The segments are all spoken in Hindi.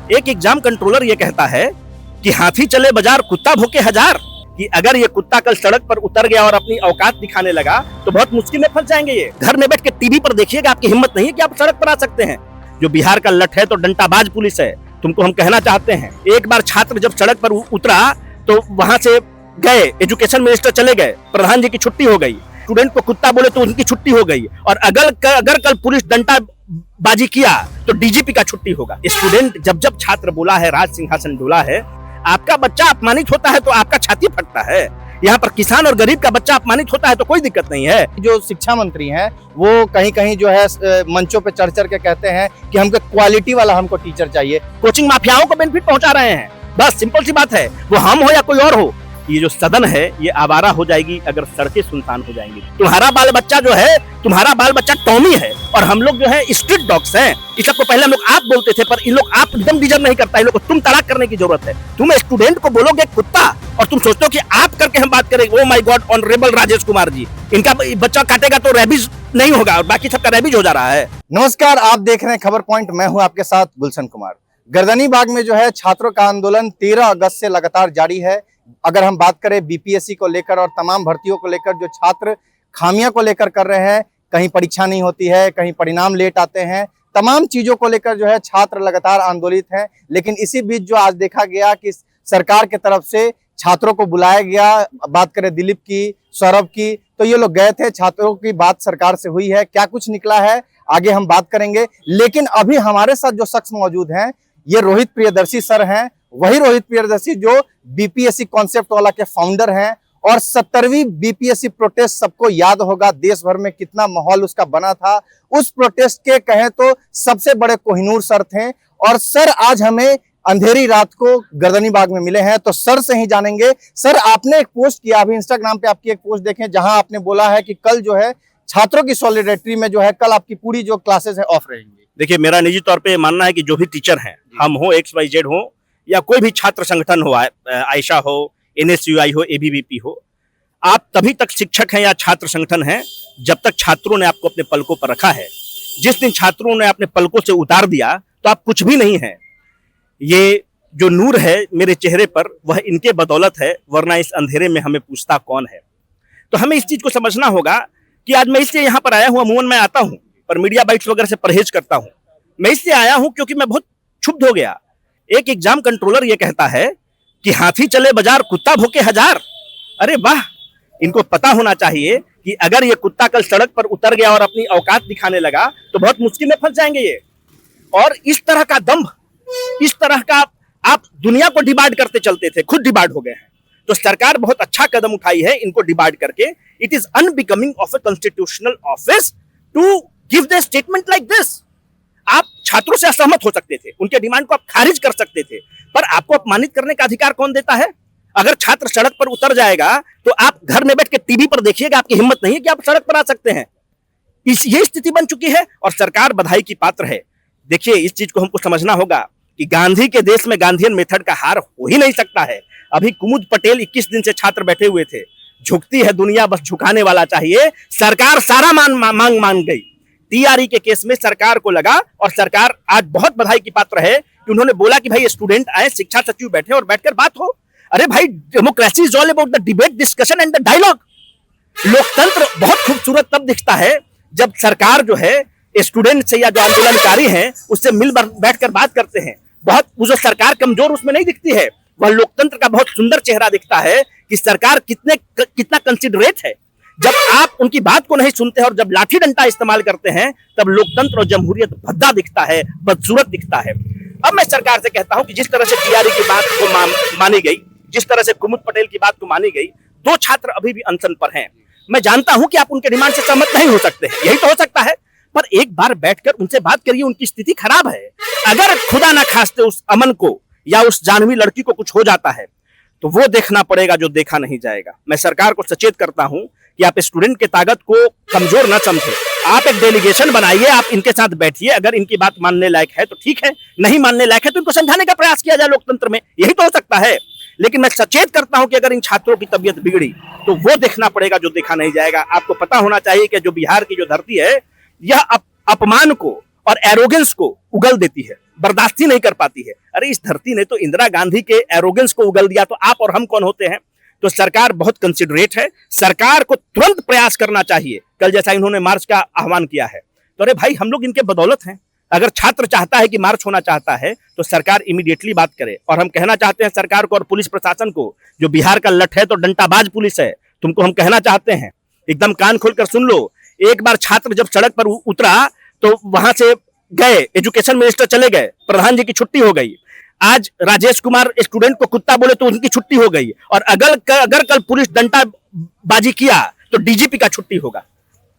एक एग्जाम कंट्रोलर ये कहता है कि हाथी चले बाजार कुत्ता भूखे हजार, कि अगर ये कुत्ता कल सड़क पर उतर गया और अपनी औकात दिखाने लगा तो बहुत मुश्किल में फंस जाएंगे। ये घर में बैठ के टीवी पर देखिएगा, आपकी हिम्मत नहीं है कि आप सड़क पर आ सकते हैं। जो बिहार का लठ है तो डंटाबाज पुलिस है। तुमको हम कहना चाहते हैं, एक बार छात्र जब सड़क पर उतरा तो वहां से गए, एजुकेशन मिनिस्टर चले गए, प्रधान जी की छुट्टी हो गई, स्टूडेंट को कुत्ता बोले तो उनकी छुट्टी हो गई, और अगर कल पुलिस डंटाबाजी किया तो डीजीपी का छुट्टी होगा। स्टूडेंट जब छात्र बोला है राज सिंहासन डोला है, आपका बच्चा अपमानित होता है तो आपका छाती फटता है। यहाँ पर किसान और गरीब का बच्चा अपमानित होता है तो कोई दिक्कत नहीं है। जो शिक्षा मंत्री हैं वो कहीं कहीं जो है मंचों पे चढ़ के कहते हैं कि हमको क्वालिटी वाला हमको टीचर चाहिए। कोचिंग माफियाओं को बेनिफिट पहुंचा रहे हैं, बस सिंपल सी बात है, वो हम हो या कोई और हो। ये जो सदन है ये आवारा हो जाएगी अगर सड़कें सुनसान हो जाएंगी। तुम्हारा बाल बच्चा जो है, तुम्हारा बाल बच्चा टॉमी है और हम लोग जो है स्ट्रीट डॉग्स हैं। इस सबको पहले हम लोग आप बोलते थे, पर इन लोग आप एकदम डिजर्व नहीं करता, इन लोग को तुम तलाक करने की जरूरत है। तुम स्टूडेंट को बोलोगे कुत्ता और तुम सोचते हो कि आप करके हम बात करेंगे। Oh my god, honourable Rajesh Kumar ji, इनका बच्चा काटेगा तो रेबीज नहीं होगा और बाकी सबका रेबीज हो जा रहा है। नमस्कार, आप देख रहे हैं खबर पॉइंट, मैं हूं आपके साथ गुलशन कुमार। गर्दनीबाग में जो है छात्रों का आंदोलन 13 अगस्त से लगातार जारी है। अगर हम बात करें बीपीएससी को लेकर और तमाम भर्तियों को लेकर, जो छात्र खामियां को लेकर कर रहे हैं, कहीं परीक्षा नहीं होती है, कहीं परिणाम लेट आते हैं, तमाम चीजों को लेकर जो है छात्र लगातार आंदोलित हैं। लेकिन इसी बीच जो आज देखा गया कि सरकार की तरफ से छात्रों को बुलाया गया, बात करें दिलीप की, सौरभ की, तो ये लोग गए थे, छात्रों की बात सरकार से हुई है, क्या कुछ निकला है आगे हम बात करेंगे। लेकिन अभी हमारे साथ जो शख्स मौजूद हैं ये रोहित प्रियदर्शी सर हैं, वही रोहित प्रियदर्शी जो बीपीएससी कॉन्सेप्ट वाला के फाउंडर हैं। और 70वीं बीपीएससी प्रोटेस्ट सबको याद होगा, देश भर में कितना माहौल उसका बना था। उस प्रोटेस्ट के कहें तो सबसे बड़े कोहिनूर सर थे और सर आज हमें अंधेरी रात को गर्दनीबाग में मिले हैं, तो सर से ही जानेंगे। सर, आपने एक पोस्ट किया, अभी इंस्टाग्राम पे आपकी एक पोस्ट देखें जहां आपने बोला है कि कल जो है छात्रों की सॉलिडेरिटी में जो है कल आपकी पूरी जो क्लासेस है ऑफ रहेंगी। देखिए, मेरा निजी तौर पे मानना है कि जो भी टीचर हैं, हम हो, XYZ हो या कोई भी छात्र संगठन हो, आयशा हो, NSUI हो, ABVP हो, आप तभी तक शिक्षक हैं या छात्र संगठन हैं जब तक छात्रों ने आपको अपने पलकों पर रखा है। जिस दिन छात्रों ने अपने पलकों से उतार दिया तो आप कुछ भी नहीं है। ये जो नूर है मेरे चेहरे पर वह इनके बदौलत है, वरना इस अंधेरे में हमें पूछता कौन है। तो हमें इस चीज को समझना होगा कि आज मैं इसलिए यहाँ पर आया हूँ। अमूमन मैं आता हूँ पर मीडिया बाइट्स वगैरह से परहेज करता हूँ। मैं इसलिए आया हूँ क्योंकि मैं बहुत क्षुब्ध हो गया। एक एग्जाम कंट्रोलर ये कहता है कि हाथी चले बाजार कुत्ता भूखे हजार। अरे वाह, इनको पता होना चाहिए कि अगर ये कुत्ता कल सड़क पर उतर गया और अपनी औकात दिखाने लगा तो बहुत मुश्किल में फंस जाएंगे ये। और इस तरह का दंभ, इस तरह का आप दुनिया को डिवाइड करते चलते थे, खुद डिवाइड हो गए हैं। तो सरकार बहुत अच्छा कदम उठाई है इनको डिवाइड करके। It is unbecoming of a constitutional office to give the statement like this. आप छात्रों से असहमत हो सकते थे, उनके डिमांड को आप खारिज कर सकते थे, पर आपको अपमानित करने का अधिकार कौन देता है? अगर छात्र सड़क पर उतर जाएगा तो आप घर में बैठ के टीवी पर देखिएगा, आपकी हिम्मत नहीं है कि आप सड़क पर आ सकते हैं। ये स्थिति बन चुकी है और सरकार बधाई की पात्र है। देखिए, इस चीज को हमको समझना होगा कि गांधी के देश में गांधीयन मेथड का हार हो ही नहीं सकता है। अभी कुमुद पटेल 21 दिन से छात्र बैठे हुए थे। झुकती है दुनिया, बस झुकाने वाला चाहिए। सरकार सारा मांग मान गई। TRE के केस में सरकार को लगा और सरकार आज बहुत बधाई की पात्र है कि उन्होंने बोला कि भाई स्टूडेंट आए, शिक्षा सचिव बैठे और बैठकर बात हो। अरे भाई, democracy is all about the debate, discussion and the dialogue. लोकतंत्र बहुत खूबसूरत तब दिखता है जब सरकार जो है स्टूडेंट से या जो आंदोलनकारी हैं उससे मिल बैठकर बात करते हैं। बहुत वो जो सरकार कमजोर उसमें नहीं दिखती है, वह लोकतंत्र का बहुत सुंदर चेहरा दिखता है कि सरकार कितना कंसिडरेट है। जब आप उनकी बात को नहीं सुनते हैं और जब लाठी डंडा इस्तेमाल करते हैं तब लोकतंत्र और जमहूरियत भद्दा दिखता है, बदसूरत दिखता है। अब मैं सरकार से कहता हूं कि जिस तरह से TRE की बात को मानी गई, जिस तरह से कुमुद पटेल की बात को मानी गई, 2 छात्र अभी भी अनशन पर हैं। मैं जानता हूं कि आप उनके डिमांड से सहमत नहीं हो सकते हैं, यही तो हो सकता है, पर एक बार बैठकर उनसे बात करिए। उनकी स्थिति खराब है। अगर खुदा ना खास्ते उस अमन को या उस जानवी लड़की को कुछ हो जाता है तो वो देखना पड़ेगा जो देखा नहीं जाएगा। मैं सरकार को सचेत करता हूं कि आप स्टूडेंट के ताकत को कमजोर न समझे। आप एक डेलीगेशन बनाइए, आप इनके साथ बैठिए। अगर इनकी बात मानने लायक है तो ठीक है, नहीं मानने लायक है तो इनको समझाने का प्रयास किया जाए लोकतंत्र में, यही तो हो सकता है। लेकिन मैं सचेत करता हूं कि अगर इन छात्रों की तबीयत बिगड़ी तो वो देखना पड़ेगा जो देखा नहीं जाएगा। आपको पता होना चाहिए कि जो बिहार की जो धरती है, यह अपमान को और एरोगेंस को उगल देती है, बर्दाश्त ही नहीं कर पाती है। अरे इस धरती ने तो इंदिरा गांधी के एरोगेंस को उगल दिया, तो आप और हम कौन होते हैं? तो सरकार बहुत कंसिडरेट है, सरकार को तुरंत प्रयास करना चाहिए। कल जैसा इन्होंने मार्च का आह्वान किया है, तो अरे भाई हम लोग इनके बदौलत हैं। अगर छात्र चाहता है कि मार्च होना चाहता है तो सरकार इमीडिएटली बात करे। और हम कहना चाहते हैं सरकार को और पुलिस प्रशासन को, जो बिहार का लठ है तो डंटाबाज पुलिस है, तुमको हम कहना चाहते हैं एकदम कान खोलकर सुन लो। एक बार छात्र जब सड़क पर उतरा तो वहां से गए, एजुकेशन मिनिस्टर चले गए, प्रधान जी की छुट्टी हो गई। आज राजेश कुमार स्टूडेंट को कुत्ता बोले तो उनकी छुट्टी हो गई। और अगर कल पुलिस डंटाबाजी किया तो डीजीपी का छुट्टी होगा।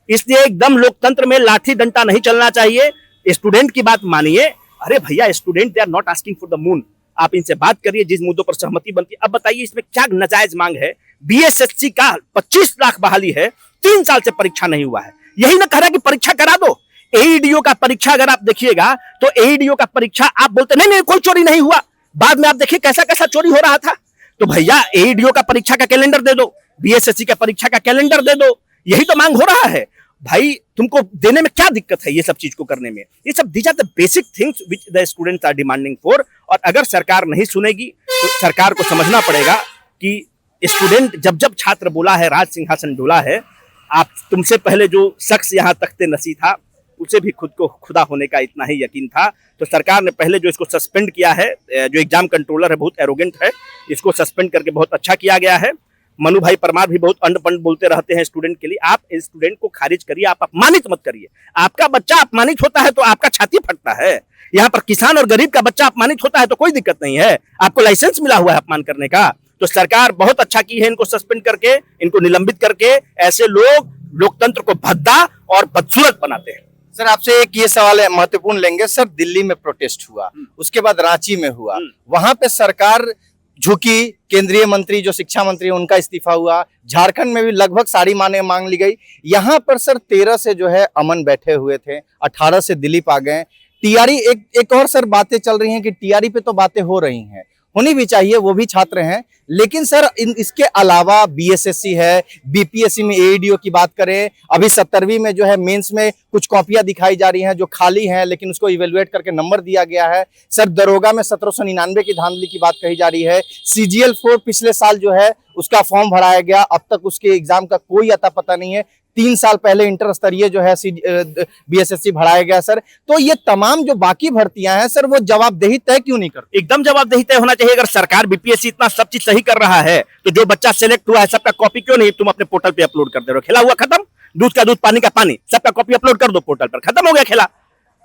इसलिए एकदम लोकतंत्र में लाठी डंटा नहीं चलना चाहिए। स्टूडेंट की बात मानिए। अरे भैया, student they are not asking for the moon. आप इनसे बात करिए जिस मुद्दों पर सहमति बनती है। अब बताइए इसमें क्या नाजायज मांग है? बीएसएससी का 25 लाख बहाली है, 3 साल से परीक्षा नहीं हुआ है। यही ना कह रहा कि परीक्षा करा दो। एईडीओ का परीक्षा अगर आप देखिएगा तो एईडीओ का परीक्षा आप बोलते नहीं नहीं कोई चोरी नहीं हुआ, बाद में आप देखिए कैसा कैसा चोरी हो रहा था। तो भैया एईडीओ का परीक्षा का कैलेंडर दे दो, बीएसएससी का परीक्षा का कैलेंडर दे दो। यही तो मांग हो रहा है भाई। तुमको देने में क्या दिक्कत है? ये सब चीज को करने में, ये सब these are the basic things which the students are demanding for. और अगर सरकार नहीं सुनेगी तो सरकार को समझना पड़ेगा कि स्टूडेंट जब छात्र बोला है राज सिंहासन डोला है। आप तुमसे पहले जो शख्स यहाँ तख्ते नसी था उसे भी खुद को खुदा होने का इतना ही यकीन था। तो सरकार ने पहले जो इसको सस्पेंड किया है, जो एग्जाम कंट्रोलर है बहुत एरोगेंट है, इसको सस्पेंड करके बहुत अच्छा किया गया है। मनु भाई परमार भी बहुत अंड बोलते रहते हैं स्टूडेंट के लिए। आप स्टूडेंट को खारिज करिए, आप अपमानित मत करिए। आपका बच्चा अपमानित होता है तो आपका छाती फटता है। यहाँ पर किसान और गरीब का बच्चा अपमानित होता है तो कोई दिक्कत नहीं है। आपको लाइसेंस मिला हुआ है अपमान करने का। तो सरकार बहुत अच्छा की है इनको सस्पेंड करके, इनको निलंबित करके। ऐसे लोग लोकतंत्र को भद्दा और बदसूरत बनाते हैं। सर आपसे एक ये सवाल है, महत्वपूर्ण लेंगे। सर दिल्ली में प्रोटेस्ट हुआ, उसके बाद रांची में हुआ, वहां पे सरकार झुकी, केंद्रीय मंत्री जो शिक्षा मंत्री उनका इस्तीफा हुआ, झारखंड में भी लगभग सारी मांग ली गई। यहाँ पर सर 13 से जो है अमन बैठे हुए थे, 18 से दिलीप आ गए। टीआरई एक और सर बातें चल रही हैं कि टीआरई पे तो बातें हो रही हैं, होनी भी चाहिए, वो भी छात्र हैं। लेकिन सर इसके अलावा बीएसएससी है, बीपीएससी में एईडीओ की बात करें, अभी 17वीं में जो है मेंस में कुछ कॉपियां दिखाई जा रही हैं जो खाली हैं, लेकिन उसको इवेलुएट करके नंबर दिया गया है। सर दरोगा में 1799 की धांधली की बात कही जा रही है। CGL 4 पिछले साल जो है उसका फॉर्म भराया गया, अब तक उसके एग्जाम का कोई अता पता नहीं है। 3 साल पहले इंटर स्तरीय जो है बीएसएससी भराया गया। सर तो ये तमाम जो बाकी भर्तियां हैं सर वो जवाबदेही तय क्यों नहीं करती? एकदम जवाबदेही तय होना चाहिए। अगर सरकार बीपीएससी इतना सब चीज सही कर रहा है तो जो बच्चा सिलेक्ट हुआ है सबका कॉपी क्यों नहीं तुम अपने पोर्टल पे अपलोड कर दे रहे हो? खेला हुआ खत्म, दूध का दूध पानी का पानी, सबका कॉपी अपलोड कर दो पोर्टल पर, खत्म हो गया खेला।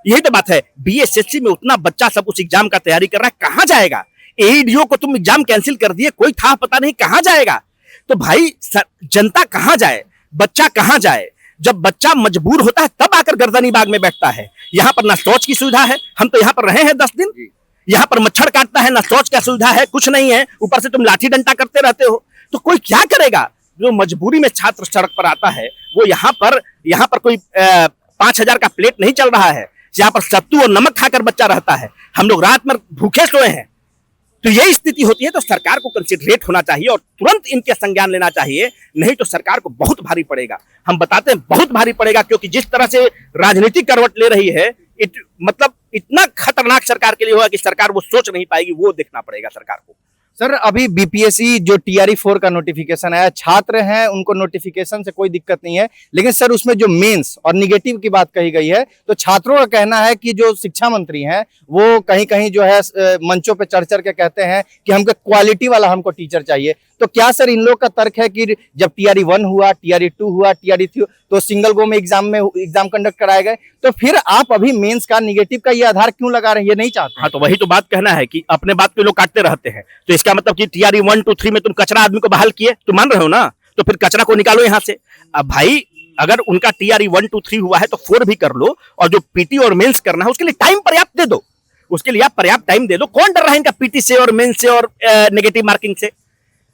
यही तो बात है। बीएसएससी में उतना बच्चा सब उस एग्जाम का तैयारी कर रहा है, कहां जाएगा? एईडीओ को तुम एग्जाम कैंसिल कर दिए, कोई था पता नहीं, कहां जाएगा? तो भाई जनता कहां जाए, बच्चा कहां जाए? जब बच्चा मजबूर होता है तब आकर गर्दनी बाग में बैठता है। यहाँ पर ना शौच की सुविधा है, हम तो यहाँ पर रहे हैं 10 दिन, यहाँ पर मच्छर काटता है, ना शौच की सुविधा है, कुछ नहीं है, ऊपर से तुम लाठी डंडा करते रहते हो। तो कोई क्या करेगा? जो मजबूरी में छात्र सड़क पर आता है वो यहाँ पर कोई 5000 का प्लेट नहीं चल रहा है, यहाँ पर सत्तू और नमक खाकर बच्चा रहता है। हम लोग रात में भूखे सोए हैं। तो यही स्थिति होती है। तो सरकार को कंसिडरेट होना चाहिए और तुरंत इनके संज्ञान लेना चाहिए, नहीं तो सरकार को बहुत भारी पड़ेगा। हम बताते हैं बहुत भारी पड़ेगा, क्योंकि जिस तरह से राजनीतिक करवट ले रही है मतलब इतना खतरनाक सरकार के लिए होगा कि सरकार वो सोच नहीं पाएगी, वो देखना पड़ेगा सरकार को। सर अभी बीपीएससी जो टीआरई 4 का नोटिफिकेशन आया, छात्र हैं उनको नोटिफिकेशन से कोई दिक्कत नहीं है, लेकिन सर उसमें जो मेंस और निगेटिव की बात कही गई है, तो छात्रों का कहना है कि जो शिक्षा मंत्री हैं वो कहीं कहीं जो है मंचों पे चढ़ के कहते हैं कि हमको क्वालिटी वाला हमको टीचर चाहिए। तो क्या सर इन लोग का तर्क है कि जब टीआरई 1 हुआ, टीआरई 2 हुआ, टीआरई 3 तो सिंगल गो में एग्जाम कंडक्ट कराए गए, तो फिर आप अभी मेंस का निगेटिव का ये आधार क्यों लगा रहे हैं? ये नहीं चाहते? हाँ, तो वही तो बात कहना है कि अपने बात पे लोग काटते रहते हैं। तो इसका मतलब कि टीआरई 1, 2, 3 में तुम कचरा आदमी को बहाल किए, तुम मान रहे हो ना? तो फिर कचरा को निकालो यहाँ से। अब भाई अगर उनका टीआरई 1, 2, 3 हुआ है तो 4 भी कर लो, और जो पीटी और मेंस करना है उसके लिए टाइम पर्याप्त दे दो, उसके लिए आप पर्याप्त टाइम दे दो। कौन डर रहा है इनका पीटी से और मेंस से और नेगेटिव मार्किंग से?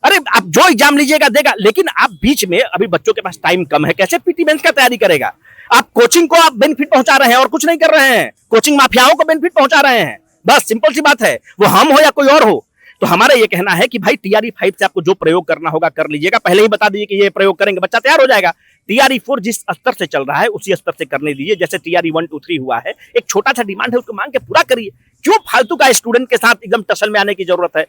अरे आप जो एग्जाम लीजिएगा देगा, लेकिन आप बीच में अभी बच्चों के पास टाइम कम है, कैसे पीटी मेंस का तैयारी करेगा? आप कोचिंग को आप बेनिफिट पहुंचा रहे हैं और कुछ नहीं कर रहे हैं, कोचिंग माफियाओं को बेनिफिट पहुंचा रहे हैं। बस सिंपल सी बात है, वो हम हो या कोई और हो। तो हमारा ये कहना है कि भाई टीआरई 5 से आपको जो प्रयोग करना होगा कर लीजिएगा, पहले ही बता दीजिए कि ये प्रयोग करेंगे, बच्चा तैयार हो जाएगा। TRE 4 जिस स्तर से चल रहा है उसी स्तर से करने दीजिए, जैसे TRE 1, 2, 3 हुआ है। एक छोटा सा डिमांड है, उसको मांग के पूरा करिए। क्यों फालतू का स्टूडेंट के साथ एकदम टसल में आने की जरूरत है?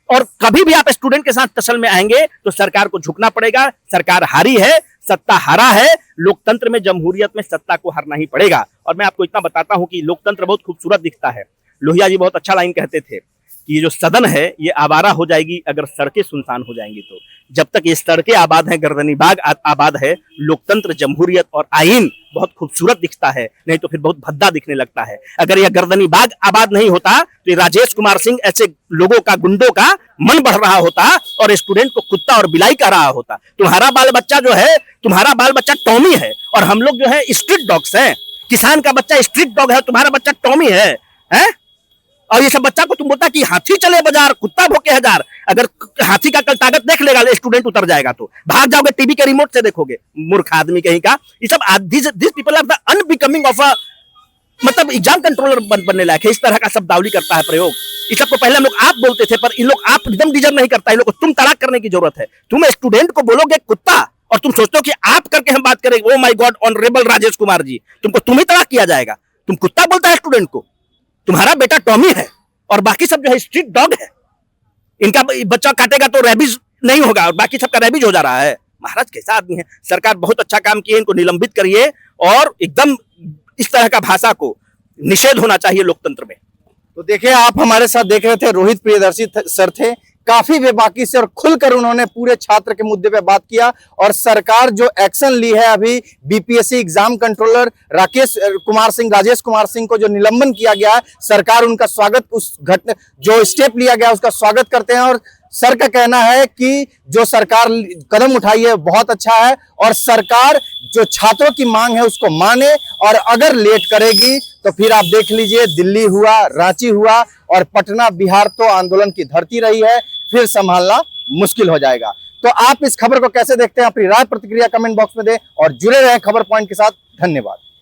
और कभी भी आप स्टूडेंट के साथ टसल में आएंगे तो सरकार को झुकना पड़ेगा। सरकार हारी है, सत्ता हारा है, लोकतंत्र में, जमहूरियत में सत्ता को हारना ही पड़ेगा। और मैं आपको इतना बताता हूं कि लोकतंत्र बहुत खूबसूरत दिखता है। लोहिया जी बहुत अच्छा लाइन कहते थे कि ये जो सदन है ये आवारा हो जाएगी अगर सड़कें सुनसान हो जाएंगी तो। जब तक ये सड़कें आबाद हैं, गर्दनी बाग आबाद है, लोकतंत्र, जमहूरियत और आईन बहुत खूबसूरत दिखता है, नहीं तो फिर बहुत भद्दा दिखने लगता है। अगर यह गर्दनी बाग आबाद नहीं होता तो ये राजेश कुमार सिंह ऐसे लोगों का, गुंडों का मन बढ़ रहा होता और स्टूडेंट को कुत्ता और बिलाई कह रहा होता। तुम्हारा बाल बच्चा जो है, तुम्हारा बाल बच्चा टॉमी है और हम लोग जो है स्ट्रीट डॉग्स हैं। किसान का बच्चा स्ट्रीट डॉग है, तुम्हारा बच्चा टॉमी है? और ये सब बच्चा को तुम बोलता कि हाथी चले बाजार, कुत्ता भोके हजार। अगर हाथी का कल ताकत देख लेगा स्टूडेंट उतर जाएगा तो भाग जाओगे, टीवी के रिमोट से देखोगे। मूर्ख आदमी कहीं का। ये सब this people are the unbecoming of a, मतलब एग्जाम कंट्रोलर बनने लायक है। इस तरह का शब्दावली करता है प्रयोग। इस सबको पहले हम लोग आप बोलते थे, पर इन लोग आप एकदम डिजर्व नहीं करता। इन लोग को तुम तलाक करने की जरूरत है। तुम स्टूडेंट को बोलोगे कुत्ता और तुम सोचते हो कि आप करके हम बात करेंगे। Oh my god, honourable Rajesh Kumar ji, तुमको तुम ही तलाक किया जाएगा। तुम कुत्ता बोलता है स्टूडेंट को। तुम्हारा बेटा टॉमी है और बाकी सब जो है स्ट्रीट डॉग है। इनका बच्चा काटेगा तो रेबीज नहीं होगा और बाकी सबका रेबीज हो जा रहा है। महाराज कैसा आदमी है। सरकार बहुत अच्छा काम किए, इनको निलंबित करिए और एकदम इस तरह का भाषा को निषेध होना चाहिए लोकतंत्र में। तो देखिए, आप हमारे साथ देख रहे थे, रोहित प्रियदर्शी सर थे। काफी बेबाकी से और खुलकर उन्होंने पूरे छात्र के मुद्दे पे बात किया और सरकार जो एक्शन ली है अभी BPSC exam controller Rajesh Kumar Singh को जो निलंबन किया गया है, सरकार उनका स्वागत, उस घटना जो स्टेप लिया गया उसका स्वागत करते हैं। और सर का कहना है कि जो सरकार कदम उठाई है बहुत अच्छा है और सरकार जो छात्रों की मांग है उसको माने और अगर लेट करेगी तो फिर आप देख लीजिए, दिल्ली हुआ, रांची हुआ और पटना, बिहार तो आंदोलन की धरती रही है, फिर संभालना मुश्किल हो जाएगा। तो आप इस खबर को कैसे देखते हैं? अपनी राय प्रतिक्रिया कमेंट बॉक्स में दें और जुड़े रहें खबर पॉइंट के साथ। धन्यवाद।